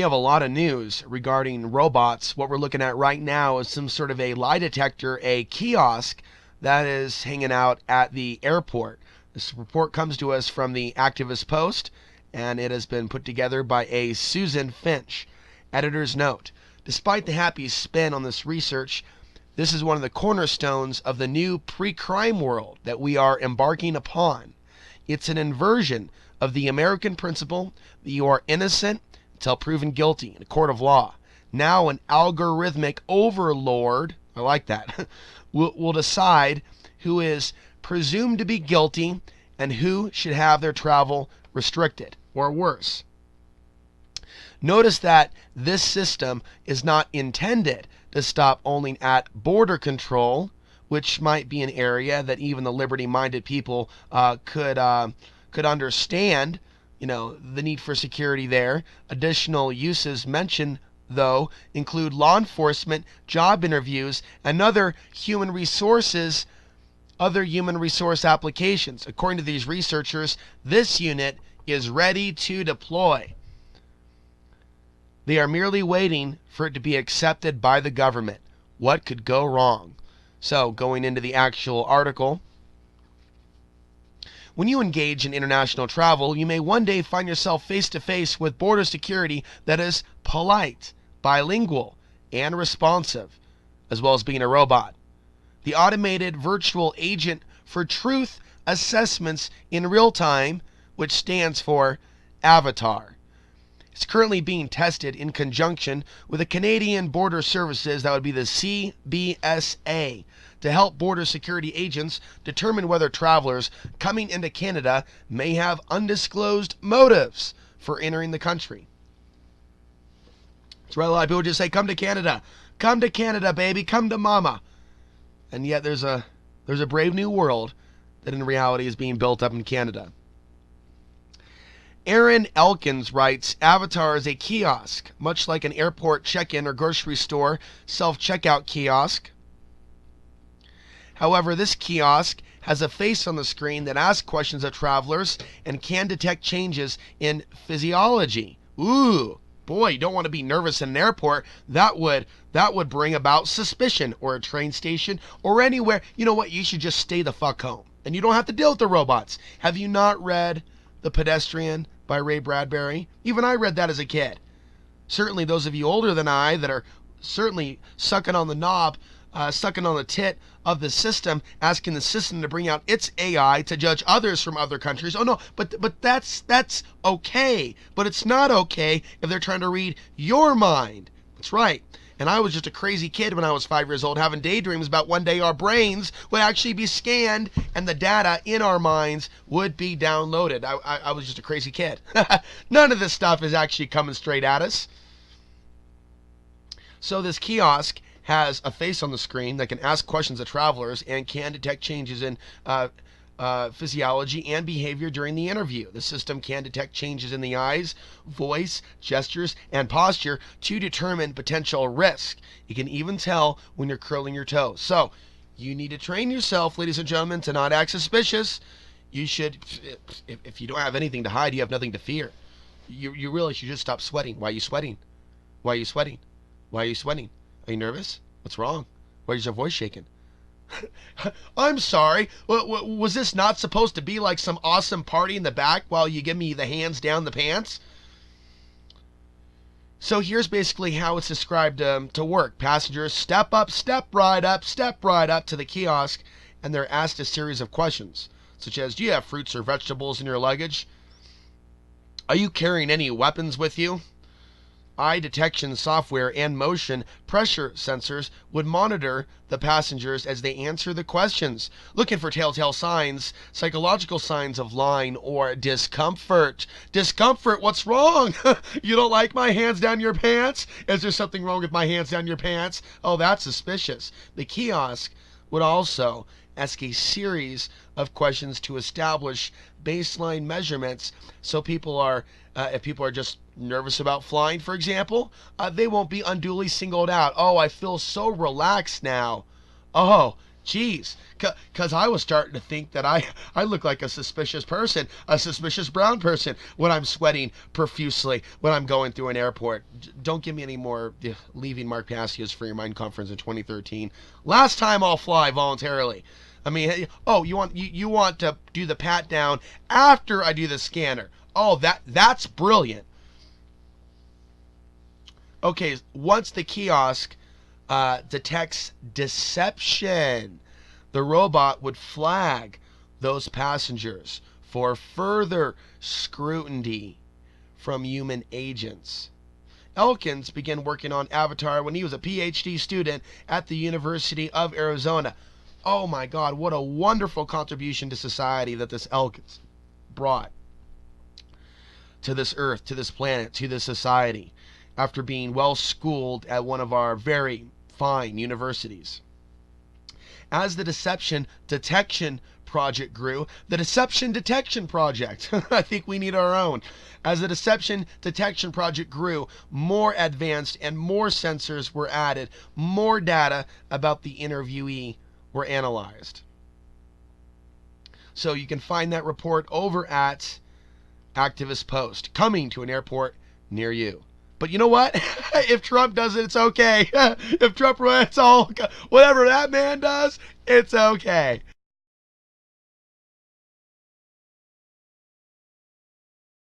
have a lot of news regarding robots. What we're looking at right now is some sort of a lie detector, a kiosk that is hanging out at the airport. This report comes to us from the Activist Post, and it has been put together by a Susan Finch. Editor's note: despite the happy spin on this research, this is one of the cornerstones of the new pre-crime world that we are embarking upon. It's an inversion of the American principle that you are innocent until proven guilty in a court of law. Now an algorithmic overlord, I like that, will decide who is presumed to be guilty and who should have their travel restricted, or worse. Notice that this system is not intended to stop only at border control, which might be an area that even the liberty-minded people could understand, the need for security there. Additional uses mentioned, though, include law enforcement, job interviews, and other human resource applications. According to these researchers, this unit is ready to deploy. They are merely waiting for it to be accepted by the government. What could go wrong? So, going into the actual article, when you engage in international travel, you may one day find yourself face to face with border security that is polite, bilingual, and responsive, as well as being a robot. The automated virtual agent for truth assessments in real time, which stands for Avatar. It's currently being tested in conjunction with the Canadian Border Services, that would be the CBSA, to help border security agents determine whether travelers coming into Canada may have undisclosed motives for entering the country. That's right, a lot of people just say, come to Canada. Come to Canada, baby. Come to mama. And yet there's a brave new world that in reality is being built up in Canada. Aaron Elkins writes, Avatar is a kiosk, much like an airport check-in or grocery store self-checkout kiosk. However, this kiosk has a face on the screen that asks questions of travelers and can detect changes in physiology. Ooh, boy, you don't want to be nervous in an airport. That would bring about suspicion, or a train station, or anywhere. You know what? You should just stay the fuck home, and you don't have to deal with the robots. Have you not read The Pedestrian by Ray Bradbury? Even I read that as a kid. Certainly those of you older than I that are certainly sucking on the knob, sucking on the tit of the system, asking the system to bring out its AI to judge others from other countries. Oh no, but that's okay. But it's not okay if they're trying to read your mind. That's right. And I was just a crazy kid when I was 5 years old, having daydreams about one day our brains would actually be scanned and the data in our minds would be downloaded. I was just a crazy kid. None of this stuff is actually coming straight at us. So this kiosk has a face on the screen that can ask questions of travelers and can detect changes in physiology and behavior during the interview. The system can detect changes in the eyes, voice, gestures, and posture to determine potential risk. It can even tell when you're curling your toes. So, you need to train yourself, ladies and gentlemen, to not act suspicious. You should, if you don't have anything to hide, you have nothing to fear. You really should just stop sweating. Why are you sweating? Why are you sweating? Why are you sweating? Are you nervous? What's wrong? Why is your voice shaking? I'm sorry. Was this not supposed to be like some awesome party in the back while you give me the hands down the pants? So here's basically how it's described to work. Passengers step right up to the kiosk, and they're asked a series of questions, such as, do you have fruits or vegetables in your luggage? Are you carrying any weapons with you? Eye detection software and motion pressure sensors would monitor the passengers as they answer the questions, looking for telltale signs, psychological signs of lying or discomfort. Discomfort? What's wrong? You don't like my hands down your pants? Is there something wrong with my hands down your pants? Oh, that's suspicious. The kiosk would also ask a series of questions to establish baseline measurements, so people are if people are just nervous about flying, for example, they won't be unduly singled out. Oh, I feel so relaxed now. Oh, Jeez, because I was starting to think that I look like a suspicious person, a suspicious brown person, when I'm sweating profusely when I'm going through an airport. Don't give me any more leaving Mark Passios for your mind conference in 2013. Last time I'll fly voluntarily. I mean, oh, you want to do the pat down after I do the scanner? Oh, that's brilliant. Okay, once the kiosk detects deception, the robot would flag those passengers for further scrutiny from human agents. Elkins began working on Avatar when he was a PhD student at the University of Arizona. Oh my God, what a wonderful contribution to society that this Elkins brought to this earth, to this planet, to this society, after being well schooled at one of our very fine universities. As the Deception Detection Project grew, the Deception Detection Project, I think we need our own. As the Deception Detection Project grew, more advanced and more sensors were added, more data about the interviewee were analyzed. So you can find that report over at Activist Post, coming to an airport near you. But you know what? If Trump does it, it's okay. If Trump, it's all, whatever that man does, it's okay.